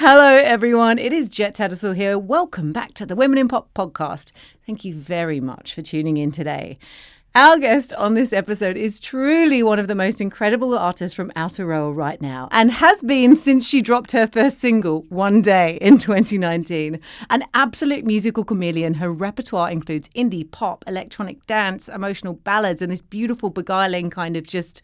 Hello, everyone. It is Jett Tattersall here. Welcome back to the Women in Pop podcast. Thank you very much for tuning in today. Our guest on this episode is truly one of the most incredible artists from Aotearoa right now, and has been since she dropped her first single, One Day, in 2019. An absolute musical chameleon, her repertoire includes indie, pop, electronic dance, emotional ballads, and this beautiful, beguiling kind of just,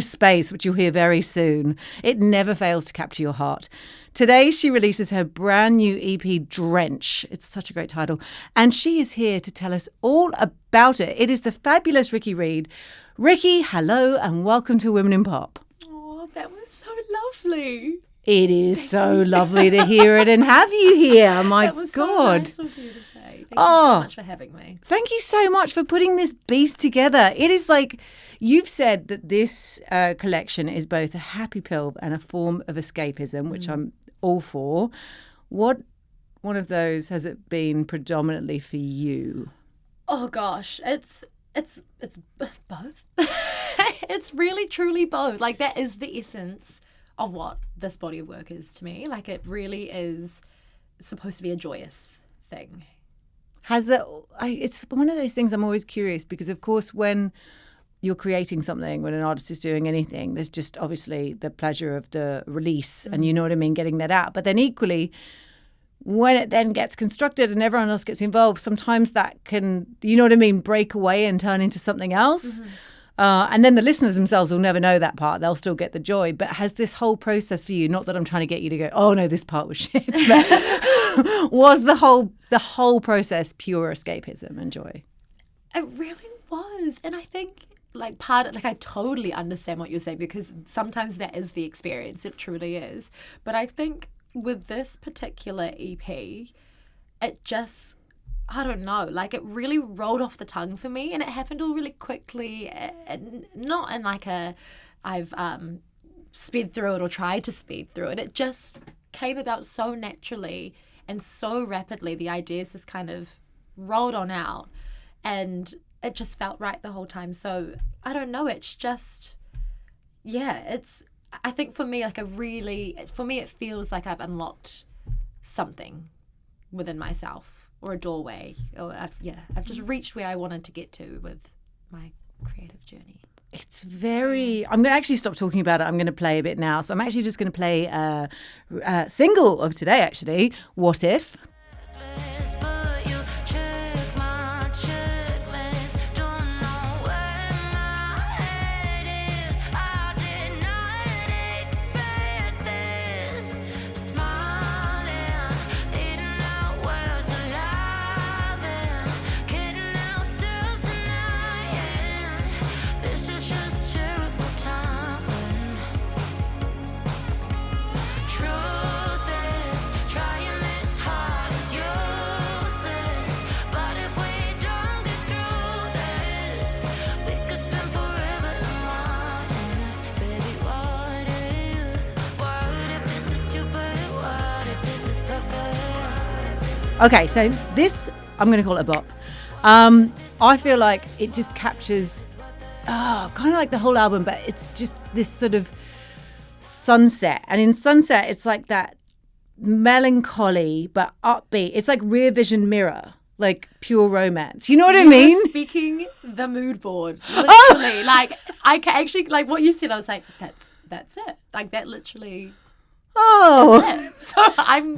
space, which you'll hear very soon. It never fails to capture your heart. Today, she releases her brand new EP, Drench. It's such a great title. And she is here to tell us all about it. It is the fabulous Riiki Reid. Riiki, hello and welcome to Women in Pop. Oh, that was so lovely. It is so lovely to hear it and have you here. My that was God. So nice of you to say. Thank you so much for having me. Thank you so much for putting this beast together. It is like you've said that this collection is both a happy pill and a form of escapism, which I'm all for. What one of those has it been predominantly for you? Oh gosh, it's both. It's really truly both. Like that is the essence of what this body of work is to me. Like it really is supposed to be a joyous thing. It's one of those things I'm always curious because, of course, when you're creating something, when an artist is doing anything, there's just obviously the pleasure of the release and you know what I mean, getting that out. But then equally, when it then gets constructed and everyone else gets involved, sometimes that can, you know what I mean, break away and turn into something else. Mm-hmm. And then the listeners themselves will never know that part. They'll still get the joy. But has this whole process for you, not that I'm trying to get you to go, oh no, this part was shit, but was the whole process pure escapism and joy? It really was. And I think I totally understand what you're saying because sometimes that is the experience. It truly is. But I think with this particular EP, it just, I don't know, like it really rolled off the tongue for me and it happened all really quickly and not in like I've sped through it or tried to speed through it. It just came about so naturally and so rapidly. The ideas just kind of rolled on out and it just felt right the whole time. So I don't know, it's just, I think for me, it feels like I've unlocked something within myself or a doorway. Or I've just reached where I wanted to get to with my creative journey. It's very, I'm going to actually stop talking about it. I'm going to play a bit now. So I'm actually just going to play a single of today, actually, What If? Okay, so this, I'm going to call it a bop. I feel like it just captures kind of like the whole album, but it's just this sort of sunset. And in Sunset, it's like that melancholy but upbeat. It's like Rear Vision Mirror, like pure romance. You know what I mean? Speaking the mood board, literally. Like I can actually, like what you said, I was like, that's it. Like that literally. Oh, so I'm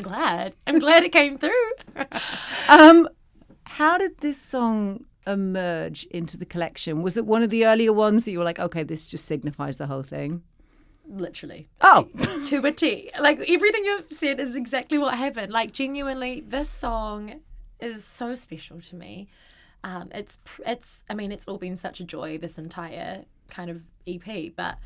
glad it came through. How did this song emerge into the collection? Was it one of the earlier ones that you were like, okay, this just signifies the whole thing? Literally. Oh, to a T. Like everything you've said is exactly what happened. Like genuinely, this song is so special to me. It's all been such a joy, this entire kind of EP, but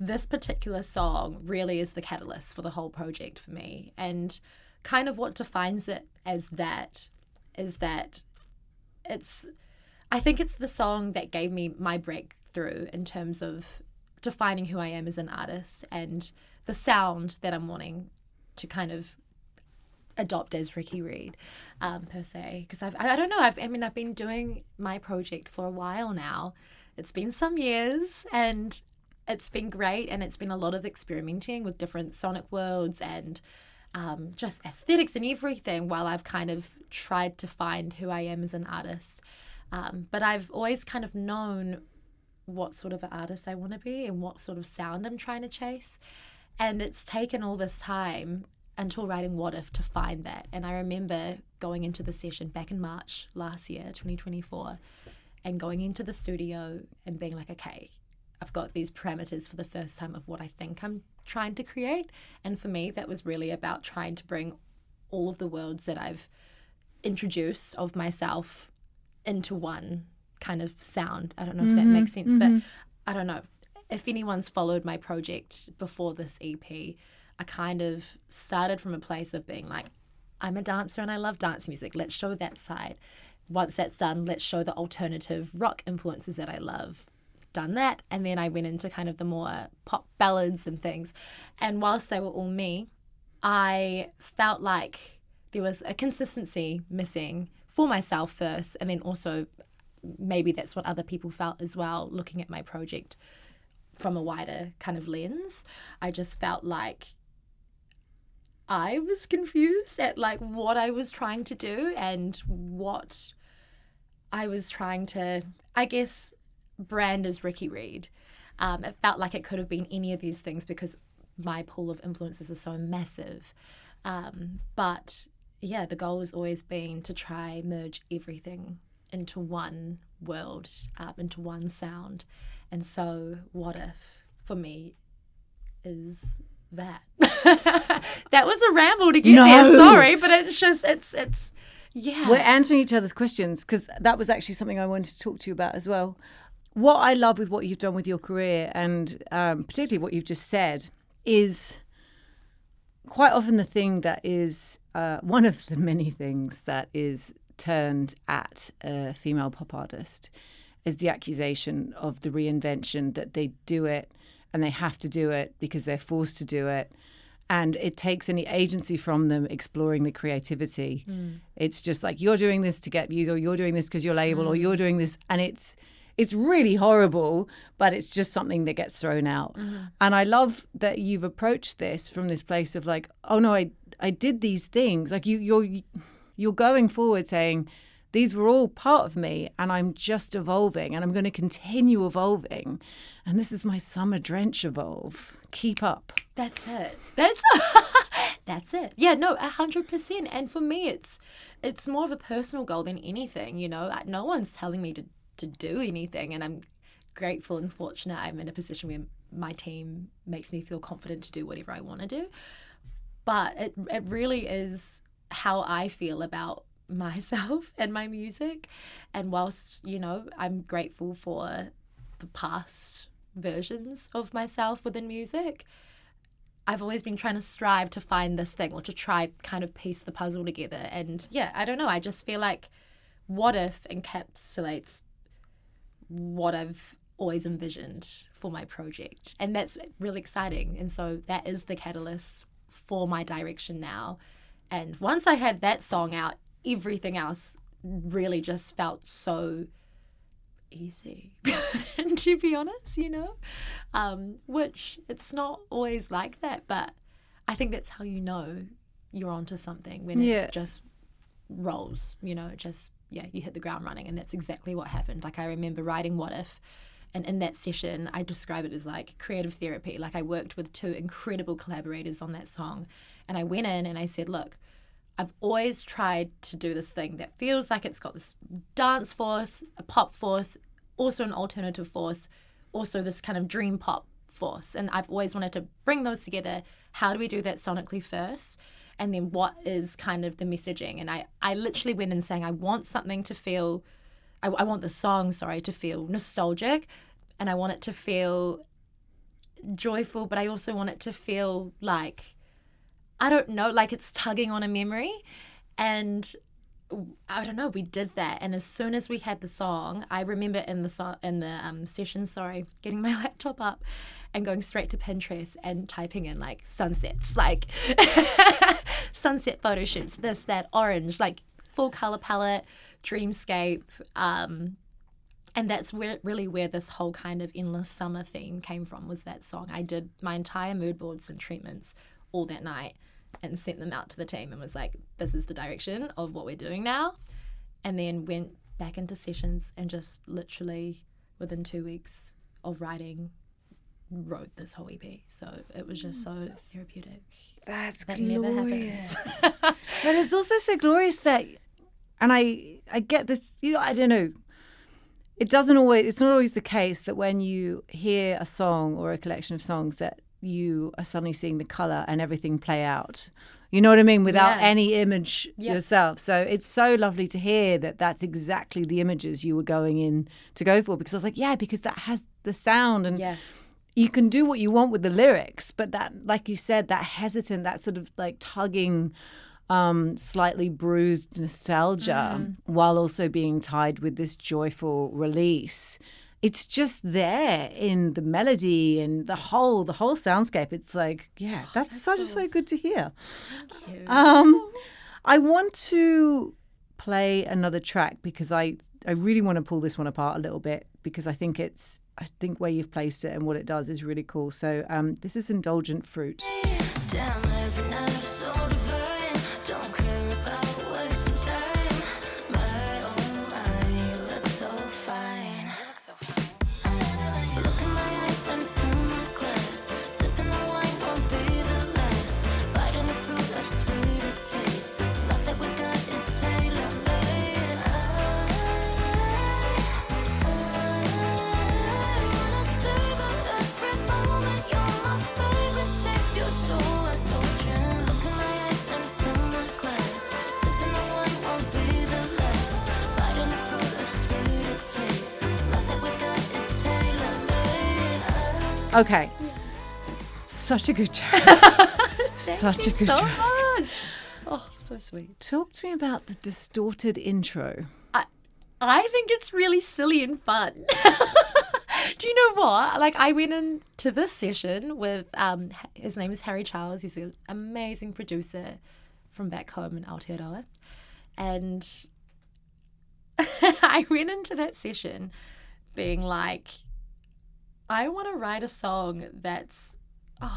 this particular song really is the catalyst for the whole project for me. And kind of what defines it as that is that I think it's the song that gave me my breakthrough in terms of defining who I am as an artist and the sound that I'm wanting to kind of adopt as Riiki Reid, per se. Because I don't know, I've been doing my project for a while now. It's been some years and it's been great, and it's been a lot of experimenting with different sonic worlds and just aesthetics and everything, while I've kind of tried to find who I am as an artist. But I've always kind of known what sort of an artist I want to be and what sort of sound I'm trying to chase. And it's taken all this time until writing What If to find that. And I remember going into the session back in March last year, 2024, and going into the studio and being like, okay, I've got these parameters for the first time of what I think I'm trying to create. And for me, that was really about trying to bring all of the worlds that I've introduced of myself into one kind of sound. I don't know if that makes sense, but I don't know. If anyone's followed my project before this EP, I kind of started from a place of being like, I'm a dancer and I love dance music. Let's show that side. Once that's done, let's show the alternative rock influences that I love. Done that. And then I went into kind of the more pop ballads and things. And whilst they were all me, I felt like there was a consistency missing for myself first. And then also maybe that's what other people felt as well, looking at my project from a wider kind of lens. I just felt like I was confused at like what I was trying to do and what I was trying to, I guess, brand as Riiki Reid. It felt like it could have been any of these things because my pool of influences is so massive. But yeah, the goal has always been to try merge everything into one world, into one sound. And so What If, for me, is that. That was a ramble to get there, sorry, but it's yeah. We're answering each other's questions because that was actually something I wanted to talk to you about as well. What I love with what you've done with your career, and particularly what you've just said, is quite often the thing that is one of the many things that is turned at a female pop artist is the accusation of the reinvention, that they do it and they have to do it because they're forced to do it. And it takes any agency from them exploring the creativity. It's just like, you're doing this to get views, or you're doing this because you're label, or you're doing this. And it's really horrible, but it's just something that gets thrown out. And I love that you've approached this from this place of like, oh no, I did these things. Like you're going forward saying, these were all part of me and I'm just evolving and I'm going to continue evolving. And this is my summer Drench evolve. Keep up. That's it. That's it. Yeah, no, 100%. And for me, it's more of a personal goal than anything, you know. No one's telling me to do anything, and I'm grateful and fortunate I'm in a position where my team makes me feel confident to do whatever I want to do. But it really is how I feel about myself and my music. And whilst, you know, I'm grateful for the past versions of myself within music, I've always been trying to strive to find this thing, or to try kind of piece the puzzle together. And yeah, I don't know, I just feel like What If encapsulates what I've always envisioned for my project, and that's really exciting. And so that is the catalyst for my direction now. And once I had that song out, everything else really just felt so easy, to be honest, you know, which it's not always like that, but I think that's how you know you're onto something, when it just rolls, you know, just, yeah, you hit the ground running. And that's exactly what happened. Like, I remember writing What If, and in that session, I describe it as like creative therapy. Like, I worked with two incredible collaborators on that song, and I went in and I said, look, I've always tried to do this thing that feels like it's got this dance force, a pop force, also an alternative force, also this kind of dream pop force. And I've always wanted to bring those together. How do we do that sonically first? And then what is kind of the messaging? And I literally went in saying, I want something to feel, I want the song, to feel nostalgic, and I want it to feel joyful, but I also want it to feel like, I don't know, like it's tugging on a memory. And I don't know, we did that. And as soon as we had the song, I remember in the session, getting my laptop up and going straight to Pinterest and typing in like sunsets, like sunset photo shoots, this, that, orange, like full color palette, dreamscape, And that's really where this whole kind of endless summer theme came from, was that song. I did my entire mood boards and treatments all that night and sent them out to the team and was like, this is the direction of what we're doing now. And then went back into sessions and just literally within 2 weeks of writing, wrote this whole EP. So it was just so therapeutic. That's that glorious. Never happens. But it's also so glorious that, and I get this, I don't know, it's not always the case that when you hear a song or a collection of songs that you are suddenly seeing the colour and everything play out. You know what I mean? Without any image yourself. So it's so lovely to hear that that's exactly the images you were going in to go for, because I was like, because that has the sound and you can do what you want with the lyrics, but that, like you said, that hesitant, that sort of like tugging, slightly bruised nostalgia while also being tied with this joyful release. It's just there in the melody and the whole soundscape. It's like, that's so good to hear. Thank you. I want to play another track because I really want to pull this one apart a little bit, because I think where you've placed it and what it does is really cool. So this is Indulgent Fruit. Damn, every night I'm so divine. Don't care about wasting time. My, oh my, you look so fine. Look in my eyes and fill my glass. Sipping the wine won't be the last. Biting the fruit of sweeter taste. This love that we got is tailor-made. I wanna savor every moment. You're my favorite taste. You're so indulgent. Look in my eyes and fill my glass. Sipping the wine won't be the last. Biting the fruit of sweeter taste. This love that we got is tailor-made. Okay. Such a good track. Such a good so track. much. Oh, so sweet. Talk to me about the distorted intro. I think it's really silly and fun. Do you know what? Like, I went into this session with, his name is Harry Charles. He's an amazing producer from back home in Aotearoa. And I went into that session being like, I want to write a song that's,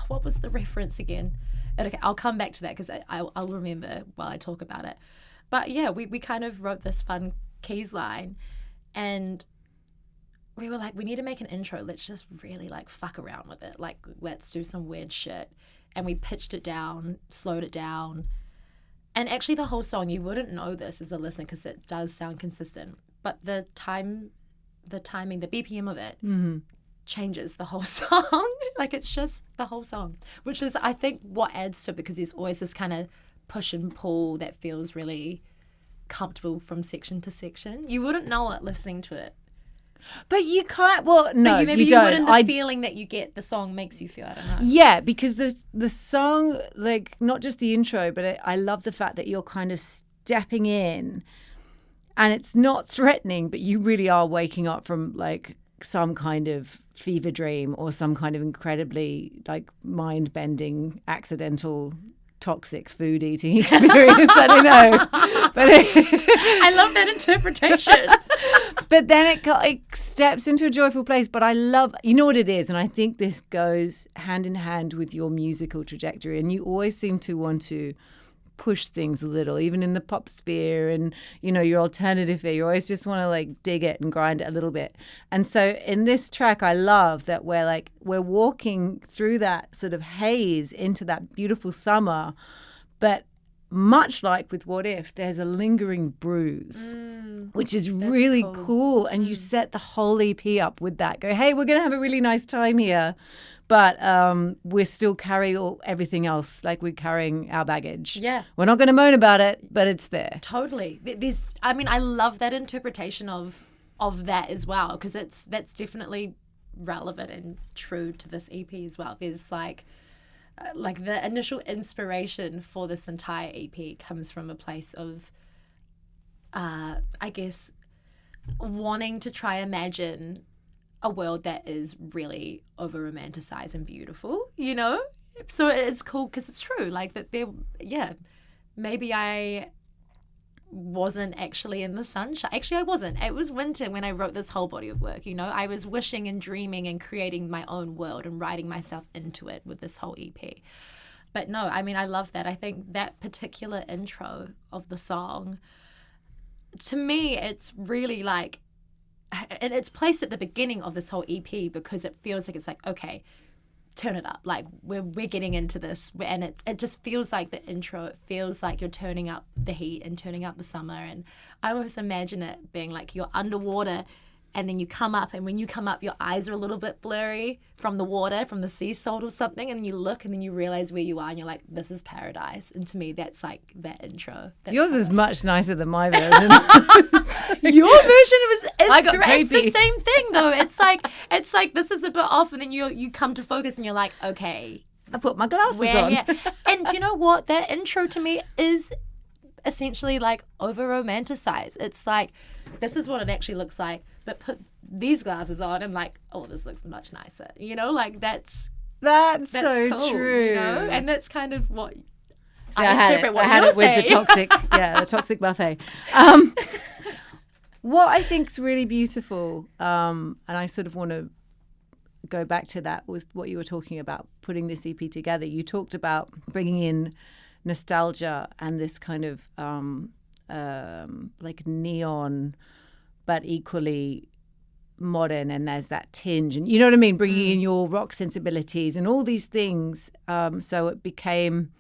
what was the reference again? Okay, I'll come back to that because I'll remember while I talk about it. But yeah, we kind of wrote this fun keys line, and we were like, we need to make an intro. Let's just really like fuck around with it. Like, let's do some weird shit. And we pitched it down, slowed it down. And actually the whole song, you wouldn't know this as a listener because it does sound consistent. But the timing, the BPM of it changes the whole song. Like, it's just the whole song, which is, I think, what adds to it, because there's always this kind of push and pull that feels really comfortable from section to section. You wouldn't know it listening to it. But you can't. Well, no, But maybe you you don't. wouldn't. The feeling that you get the song makes you feel. I don't know. Yeah, because the song, like, not just the intro, but I love the fact that you're kind of stepping in, and it's not threatening, but you really are waking up from like some kind of fever dream or some kind of incredibly like mind-bending, accidental, toxic food eating experience. I don't know, but I love that interpretation. But then it steps into a joyful place. But I love, you know what it is, and I think this goes hand in hand with your musical trajectory. And you always seem to want to push things a little, even in the pop sphere and, you know, your alternative sphere. You always just want to like dig it and grind it a little bit. And so in this track, I love that we're walking through that sort of haze into that beautiful summer, but much like with What If, there's a lingering bruise, which is really cool. And you set the whole EP up with that. Go, hey, we're going to have a really nice time here, but we're still carrying everything else, like we're carrying our baggage. Yeah. We're not going to moan about it, but it's there. Totally. I love that interpretation of that as well, because that's definitely relevant and true to this EP as well. There's like the initial inspiration for this entire EP comes from a place of, I guess, wanting to try imagine a world that is really over romanticized and beautiful, you know? So it's cool because it's true. Like that maybe I wasn't actually in the sunshine. Actually, I wasn't. It was winter when I wrote this whole body of work, you know. I was wishing and dreaming and creating my own world and writing myself into it with this whole EP. But no, I mean, I love that. I think that particular intro of the song, to me, it's really like, and it's placed at the beginning of this whole EP because it feels like it's like, okay, turn it up. Like we're getting into this, and it just feels like the intro. It feels like you're turning up the heat and turning up the summer. And I almost imagine it being like you're underwater, and then you come up, and when you come up, your eyes are a little bit blurry from the water, from the sea salt or something, and you look, and then you realize where you are, and you're like, this is paradise. And to me, that's like that intro. That's Yours is much nicer than my version. Your version is got great. It's creepy. the same thing though. It's like this is a bit off, and then you come to focus, and you're like, okay, I put my glasses we're on. here. And you know what? That intro to me is essentially like over romanticized. It's like, this is what it actually looks like, but put these glasses on and like, oh, this looks much nicer. You know, like that's so cool, true. You know, and that's kind of what See, I had interpret it. what I had you're it with the saying. toxic, the toxic buffet. What I think's really beautiful, and I sort of want to go back to that, was what you were talking about, putting this EP together. You talked about bringing in nostalgia and this kind of like neon, but equally modern, and there's that tinge, and you know what I mean, bringing in your rock sensibilities and all these things. So it became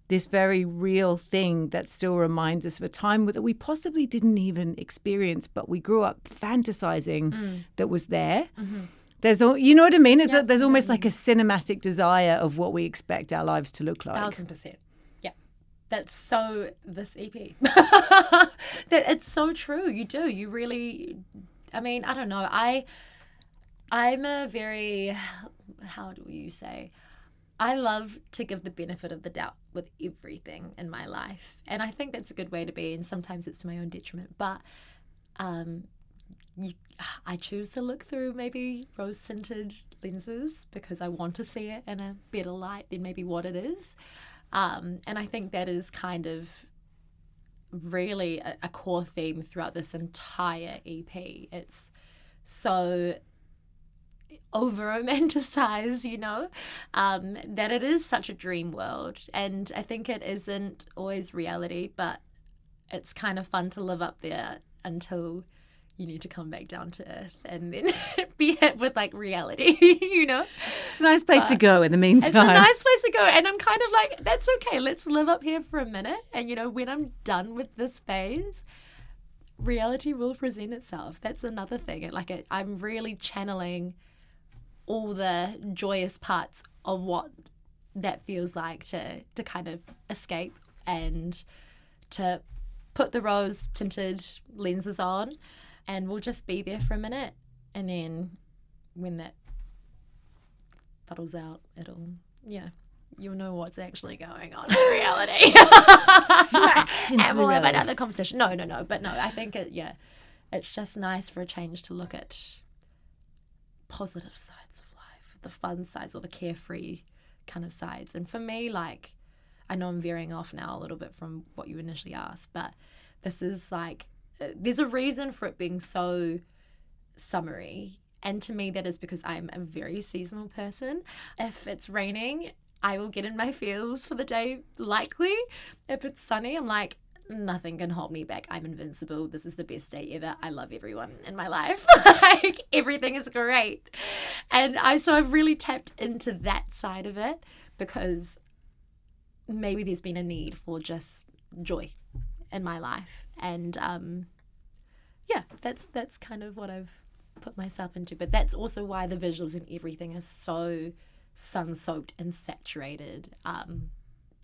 this very real thing that still reminds us of a time that we possibly didn't even experience, but we grew up fantasizing that was there. There's, you know what I mean? There's almost like a cinematic desire of what we expect our lives to look like. 1000%. Yeah. That's so this EP. It's so true. You do. You really, I mean, I don't know. I'm a very, how do you say? I love to give the benefit of the doubt with everything in my life. And I think that's a good way to be. And sometimes it's to my own detriment. But I choose to look through maybe rose-tinted lenses because I want to see it in a better light than maybe what it is. And I think that is kind of really a core theme throughout this entire EP. It's so over-romanticized, you know, that it is such a dream world. And I think it isn't always reality, but it's kind of fun to live up there until you need to come back down to earth and then be hit with like reality, you know? It's a nice place to go in the meantime. It's a nice place to go. And I'm kind of like, that's okay. Let's live up here for a minute. And, you know, when I'm done with this phase, reality will present itself. That's another thing. I'm really channeling all the joyous parts of what that feels like to kind of escape and to put the rose tinted lenses on, and we'll just be there for a minute, and then when that puddles out, you'll know what's actually going on in reality. And we'll have another conversation. No, but no, I think it's just nice for a change to look at positive sides of life, the fun sides or the carefree kind of sides. And for me, like, I know I'm veering off now a little bit from what you initially asked, but this is like, there's a reason for it being so summery. And to me, that is because I'm a very seasonal person. If it's raining, I will get in my feels for the day, likely. If it's sunny, I'm like, nothing can hold me back. I'm invincible. This is the best day ever. I love everyone in my life. Like, everything is great. And I've really tapped into that side of it because maybe there's been a need for just joy in my life. And that's kind of what I've put myself into. But that's also why the visuals and everything is so sun-soaked and saturated,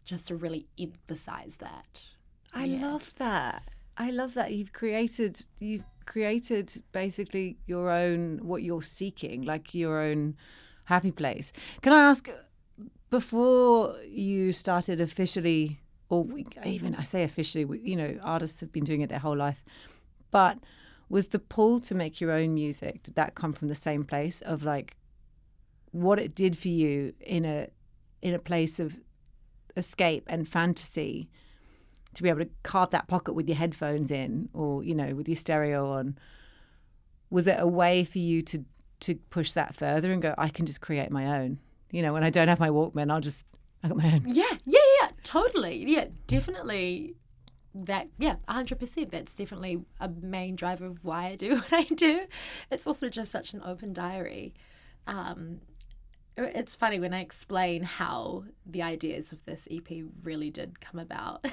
just to really emphasize that. I love that. You've created basically your own, what you're seeking, like your own happy place. Can I ask, before you started officially, I say officially, you know, artists have been doing it their whole life, but was the pull to make your own music, did that come from the same place of like what it did for you in a place of escape and fantasy? to be able to carve that pocket with your headphones in, or, you know, with your stereo on, was it a way for you to push that further and go, I can just create my own? You know, when I don't have my Walkman, I got my own. Yeah, totally. Yeah, definitely. That, 100%. That's definitely a main driver of why I do what I do. It's also just such an open diary. It's funny when I explain how the ideas of this EP really did come about.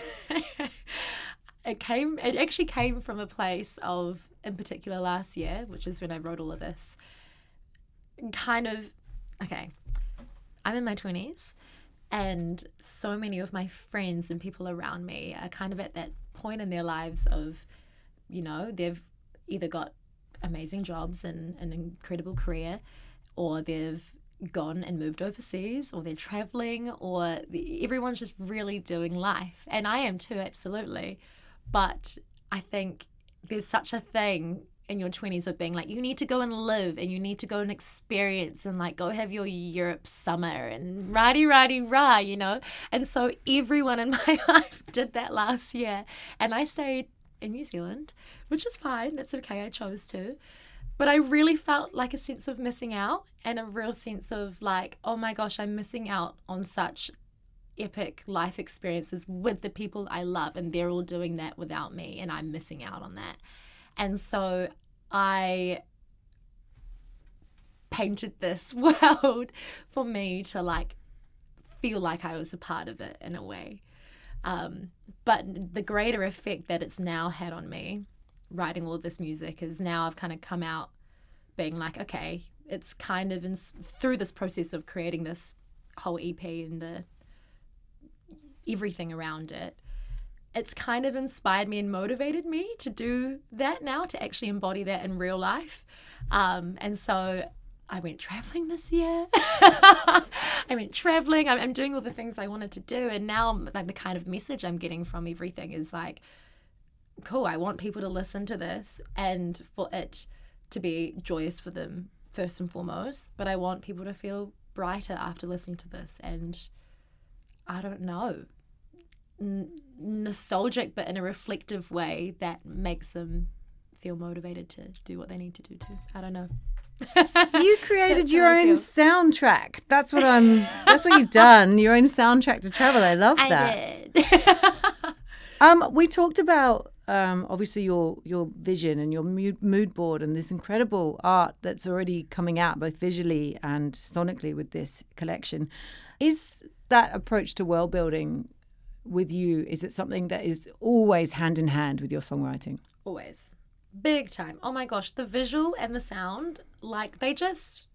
It actually came from a place of, in particular last year, which is when I wrote all of this, kind of, okay, I'm in my 20s, and so many of my friends and people around me are kind of at that point in their lives of, you know, they've either got amazing jobs and an incredible career, or they've gone and moved overseas, or they're traveling, or everyone's just really doing life. And I am too, absolutely. But I think there's such a thing in your 20s of being like, you need to go and live, and you need to go and experience, and like go have your Europe summer and rah, you know. And so everyone in my life did that last year, and I stayed in New Zealand, which is fine. That's okay. I chose to. But I really felt like a sense of missing out, and a real sense of like, oh my gosh, I'm missing out on such epic life experiences with the people I love, and they're all doing that without me, and I'm missing out on that. And so I painted this world for me to like feel like I was a part of it in a way. But the greater effect that it's now had on me, writing all this music, is now I've kind of come out being like, okay, it's kind of through this process of creating this whole EP and the everything around it, it's kind of inspired me and motivated me to do that now, to actually embody that in real life. And so I went traveling this year. I'm doing all the things I wanted to do. And now like the kind of message I'm getting from everything is like, cool, I want people to listen to this and for it to be joyous for them first and foremost. But I want people to feel brighter after listening to this. And I don't know, nostalgic, but in a reflective way that makes them feel motivated to do what they need to do too. I don't know. You created your own soundtrack. That's what you've done. Your own soundtrack to travel. I love that. I did. We talked about obviously your vision and your mood board and this incredible art that's already coming out both visually and sonically with this collection. Is that approach to world building with you, is it something that is always hand in hand with your songwriting? Always. Big time. Oh my gosh, the visual and the sound, like they just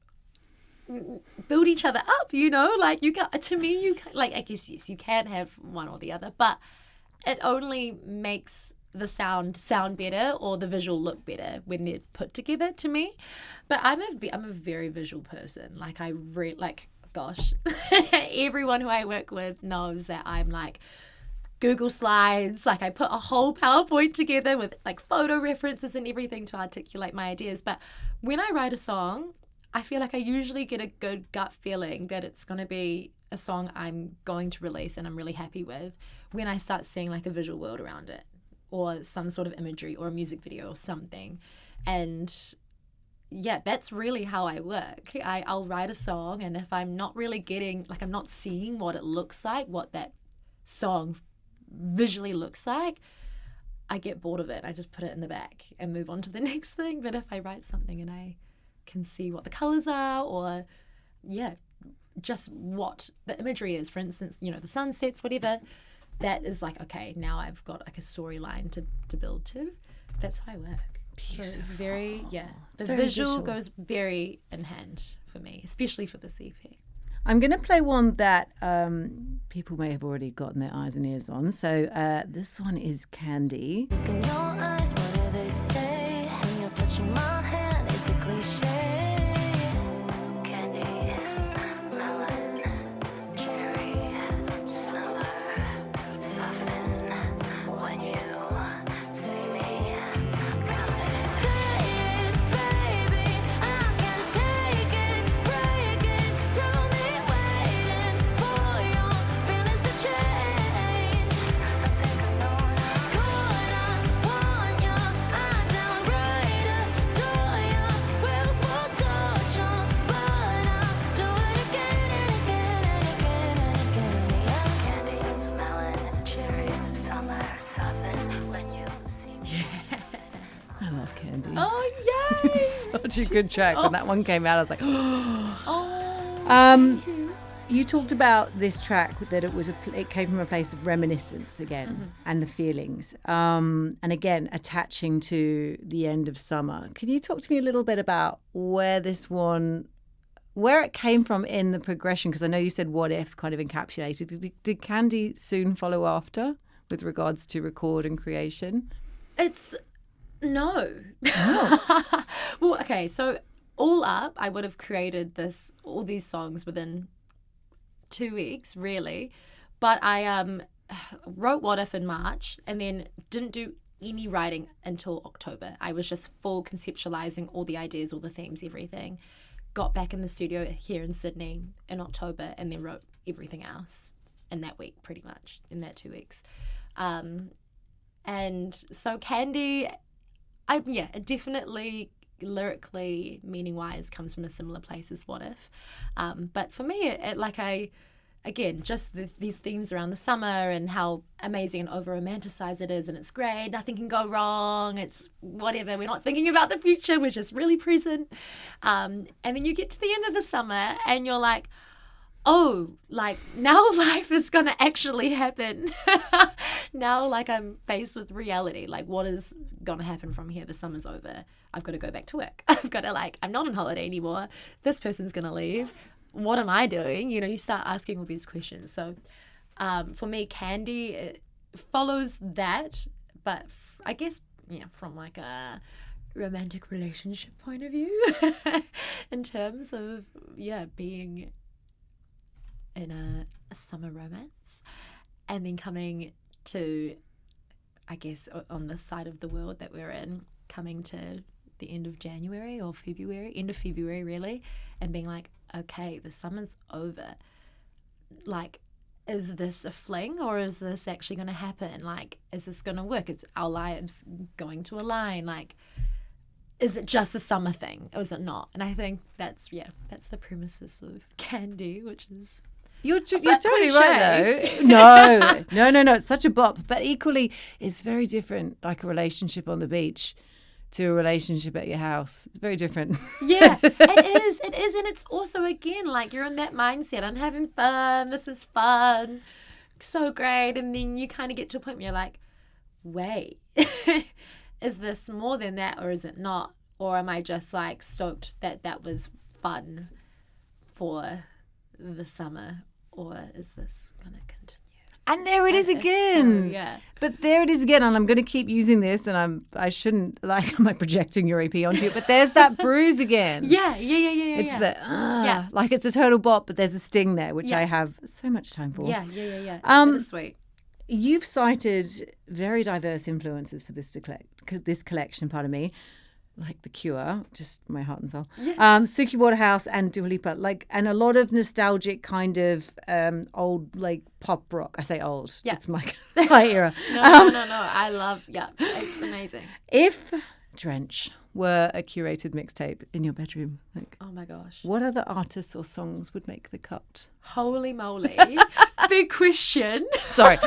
build each other up, you know? Like you can, to me, you can, like, I guess, yes, you can have one or the other, but it only makes the sound better or the visual look better when they're put together to me. But I'm a very visual person. Like gosh, everyone who I work with knows that I'm like Google Slides. Like I put a whole PowerPoint together with like photo references and everything to articulate my ideas. But when I write a song, I feel like I usually get a good gut feeling that it's going to be a song I'm going to release and I'm really happy with when I start seeing like a visual world around it or some sort of imagery or a music video or something. And yeah, that's really how I work. I'll write a song, and if I'm not really getting, like I'm not seeing what it looks like, what that song visually looks like, I get bored of it. I just put it in the back and move on to the next thing. But if I write something and I can see what the colors are, or yeah, just what the imagery is, for instance, you know, the sunsets, whatever, that is like, okay, now I've got like a storyline to build to. That's how I work. So it's very, the visual goes very in hand for me, especially for this EP. I'm going to play one that people may have already gotten their eyes and ears on. So this one is Candy. Look in your eyes, what do they say? When you're touching my hand, it's a cliche. Candy, melon, cherry, summer, soften when you see me. Say it, baby, I can take it, break it, tell me waiting for your feelings to change. I think I know Such a good track. When that one came out, I was like, Oh, Um, thank you. you talked about this track that it came from a place of reminiscence again and the feelings, and again attaching to the end of summer. Can you talk to me a little bit about where it came from in the progression? Because I know you said "What If" kind of encapsulated. Did Candy soon follow after with regards to record and creation? It's no. Well, okay, so all up, I would have created all these songs within 2 weeks, really. But I wrote What If in March and then didn't do any writing until October. I was just full conceptualizing all the ideas, all the themes, everything. Got back in the studio here in Sydney in October and then wrote everything else in that week, pretty much, in that 2 weeks. And so Candy, it definitely lyrically, meaning-wise, comes from a similar place as What If. But for me, these themes around the summer and how amazing and over-romanticized it is, and it's great, nothing can go wrong, it's whatever, we're not thinking about the future, we're just really present. And then you get to the end of the summer and you're like, oh, like now life is going to actually happen. Now, like, I'm faced with reality. Like, what is going to happen from here? The summer's over. I've got to go back to work. I've got to, I'm not on holiday anymore. This person's going to leave. What am I doing? You start asking all these questions. So for me, Candy, it follows that, but I guess, from like a romantic relationship point of view in terms of, being in a summer romance and then coming to, I guess, on this side of the world that we're in, coming to the end of January or February, end of February really, and being like, okay, the summer's over. Like, is this a fling or is this actually going to happen? Like, is this going to work? Is our lives going to align? Like, is it just a summer thing or is it not? And I think that's the premises of Candy, which is... You're totally right, though. No. It's such a bop. But equally, it's very different, like a relationship on the beach to a relationship at your house. It's very different. Yeah, it is. And it's also, again, like you're in that mindset. I'm having fun. This is fun. So great. And then you kind of get to a point where you're like, wait, is this more than that or is it not? Or am I just like stoked that was fun for the summer? Or is this going to continue? And there it is again. So, yeah. But there it is again. And I'm going to keep using this. And I shouldn't, like, am I projecting your EP onto it? But there's that bruise again. Yeah. It's like it's a total bop, but there's a sting there, which I have so much time for. Yeah. It's bittersweet. You've cited very diverse influences for this collection, pardon me. Like The Cure, just my heart and soul. Yes. Suki Waterhouse and Dua Lipa, and a lot of nostalgic kind of old, like, pop rock. I say old. Yeah. It's my era. No. I love, it's amazing. If Drench were a curated mixtape in your bedroom, like, oh my gosh, what other artists or songs would make the cut? Holy moly. Big question. Sorry.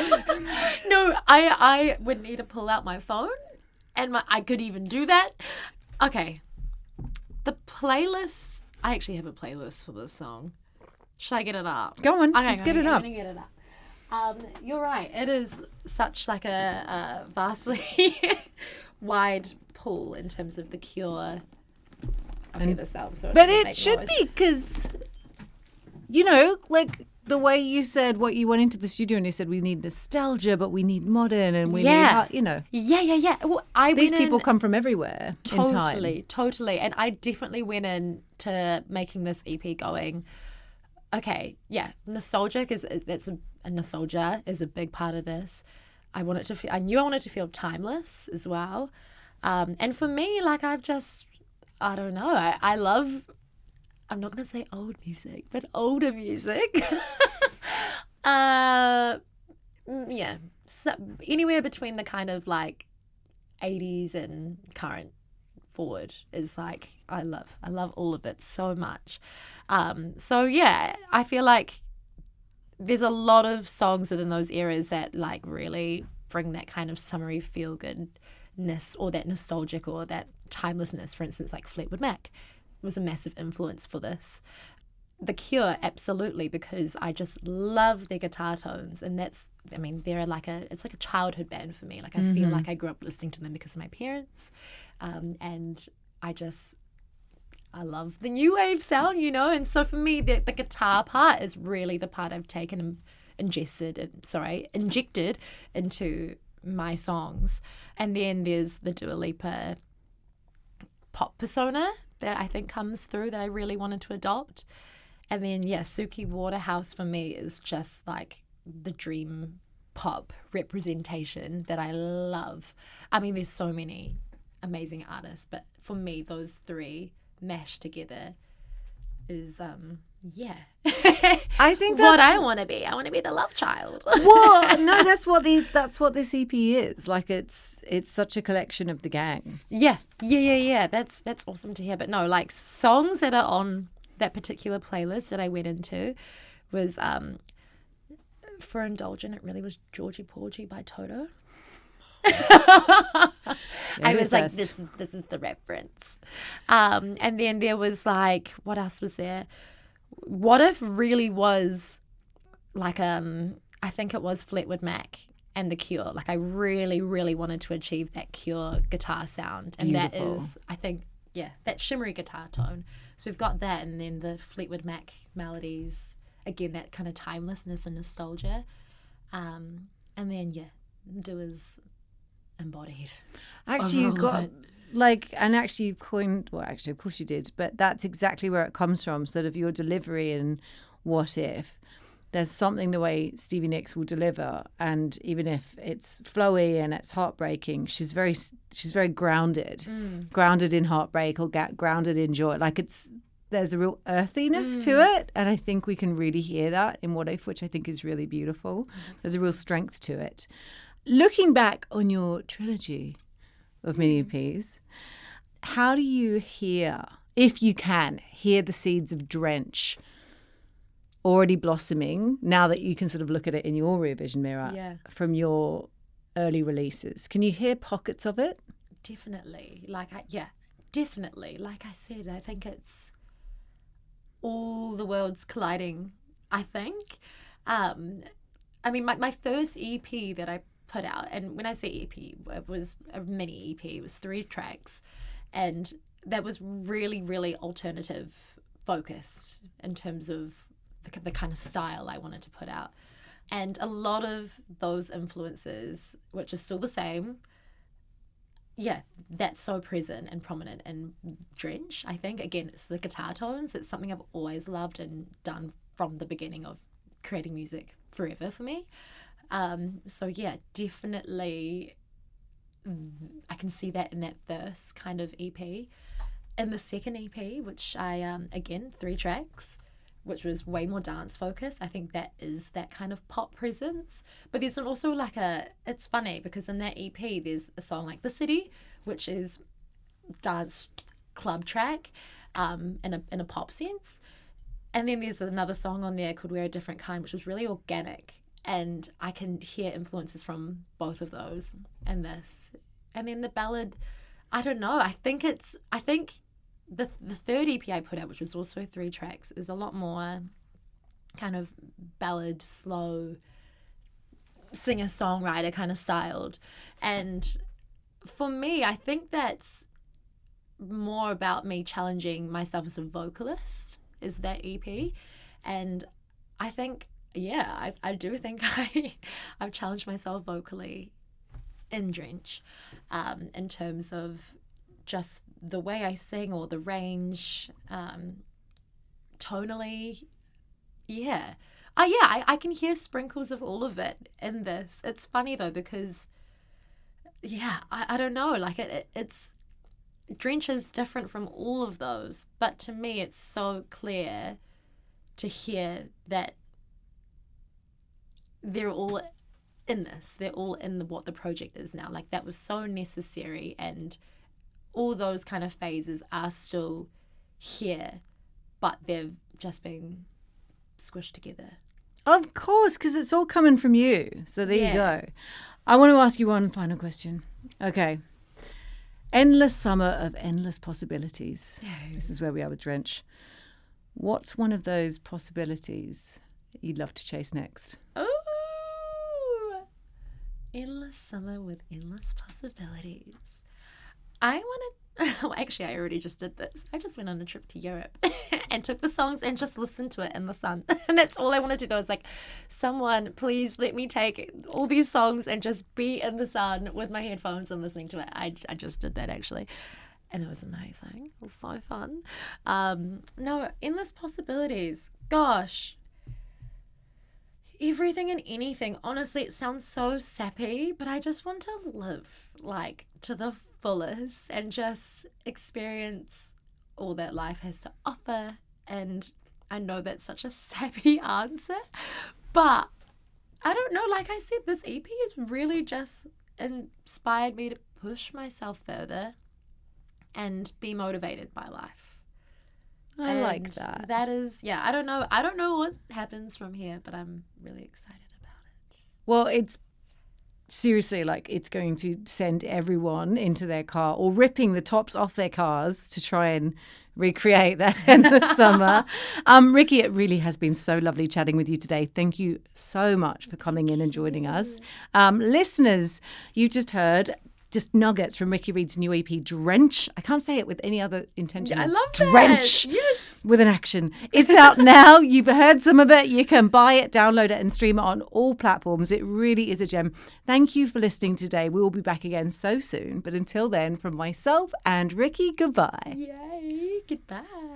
No, I would need to pull out my phone and I could even do that. Okay, the playlist, I actually have a playlist for this song. Should I get it up? Go on, Okay, let's get it up. I'm going to get it up. You're right, it is such like a vastly wide pool in terms of The Cure. I'll get this up. But it should be, because, like the way you said what you went into the studio and you said we need nostalgia, but we need modern and we need, Yeah. Well, these people come from everywhere in time. Totally. And I definitely went into making this EP going, okay, nostalgic nostalgia is a big part of this. I knew I wanted to feel timeless as well. And for me, like, I don't know, I love, I'm not going to say old music, but older music. So anywhere between the kind of like 80s and current forward is like, I love all of it so much. I feel like there's a lot of songs within those eras that like really bring that kind of summery feel good nostalgic-ness or that nostalgic or that timelessness. For instance, like Fleetwood Mac was a massive influence for this. The Cure, absolutely, because I just love their guitar tones, and they're like it's like a childhood band for me. Like I feel like I grew up listening to them because of my parents, and I love the new wave sound, and so for me the guitar part is really the part I've taken and injected into my songs. And then there's the Dua Lipa pop persona that I think comes through that I really wanted to adopt. And then, Suki Waterhouse for me is just like the dream pop representation that I love. I mean, there's so many amazing artists, but for me, those three mashed together is, I think what I want to be. I want to be the love child. Well, no, that's what this EP is. Like it's such a collection of the gang. Yeah. That's awesome to hear. But no, like songs that are on that particular playlist that I went into was for Indulgent, it really was Georgie Porgy by Toto. I was like, this is the reference. And then there was like, what else was there? What If really was like I think it was Fleetwood Mac and The Cure. Like I really, really wanted to achieve that Cure guitar sound. And Beautiful. That is, I think, that shimmery guitar tone. So we've got that, and then the Fleetwood Mac melodies, again, that kind of timelessness and nostalgia. And then, Dua's embodied. Actually, you got actually you coined. Well, actually, of course you did, but that's exactly where it comes from. Sort of your delivery and What If. There's something the way Stevie Nicks will deliver, and even if it's flowy and it's heartbreaking, she's very grounded, grounded in heartbreak or grounded in joy. Like there's a real earthiness to it, and I think we can really hear that in What If, which I think is really beautiful. There's a real strength to it. Looking back on your trilogy of mini EPs, how do you hear, if you can, hear the seeds of Drench already blossoming now that you can sort of look at it in your rear vision mirror from your early releases? Can you hear pockets of it? Definitely. Definitely. Like I said, I think it's all the worlds colliding, I think. I mean, my first EP that I put out, and when I say EP, it was a mini EP, it was 3 tracks, and that was really, really alternative focused in terms of the kind of style I wanted to put out. And a lot of those influences, which are still the same, that's so present and prominent in Drench. I think, again, it's the guitar tones. It's something I've always loved and done from the beginning of creating music forever for me. So definitely I can see that in that first kind of EP. In the second EP, which I, again, 3 tracks, which was way more dance focused. I think that is that kind of pop presence. But there's also it's funny because in that EP there's a song like The City, which is dance club track in a pop sense. And then there's another song on there called We're a Different Kind, which was really organic. And I can hear influences from both of those and this. And then the ballad, I don't know. I think the third EP I put out, which was also 3 tracks, is a lot more kind of ballad, slow, singer-songwriter kind of styled. And for me, I think that's more about me challenging myself as a vocalist, is that EP. And I think, I do think I've challenged myself vocally in Drench, in terms of just the way I sing or the range, tonally. I can hear sprinkles of all of it in this. It's funny though because I don't know, like it's Drench is different from all of those, but to me it's so clear to hear that they're all in this. They're all in what the project is now. Like that was so necessary, and all those kind of phases are still here, but they've just been squished together. Of course, because it's all coming from you. So there you go. I want to ask you one final question. Okay. Endless summer of endless possibilities. This is where we are with Drench. What's one of those possibilities that you'd love to chase next? Ooh, endless summer with endless possibilities. I want to, well, actually, I already just did this. I just went on a trip to Europe and took the songs and just listened to it in the sun. And that's all I wanted to do. I was like, someone, please let me take all these songs and just be in the sun with my headphones and listening to it. I just did that, actually. And it was amazing. It was so fun. No, endless possibilities. Gosh. Everything and anything. Honestly, it sounds so sappy, but I just want to live like to the fullest and just experience all that life has to offer. And I know that's such a sappy answer, but I don't know. Like I said, this EP has really just inspired me to push myself further and be motivated by life. I like that. That is, yeah, I don't know what happens from here, but I'm really excited about it. Well, it's seriously like it's going to send everyone into their car or ripping the tops off their cars to try and recreate that in the summer. Riiki, it really has been so lovely chatting with you today. Thank you so much for coming in and joining us. Listeners, you just heard just nuggets from Riiki Reid's new EP, Drench. I can't say it with any other intention. I love that. Drench. Yes. With an action. It's out now. You've heard some of it. You can buy it, download it, and stream it on all platforms. It really is a gem. Thank you for listening today. We will be back again so soon. But until then, from myself and Riiki, goodbye. Yay. Goodbye.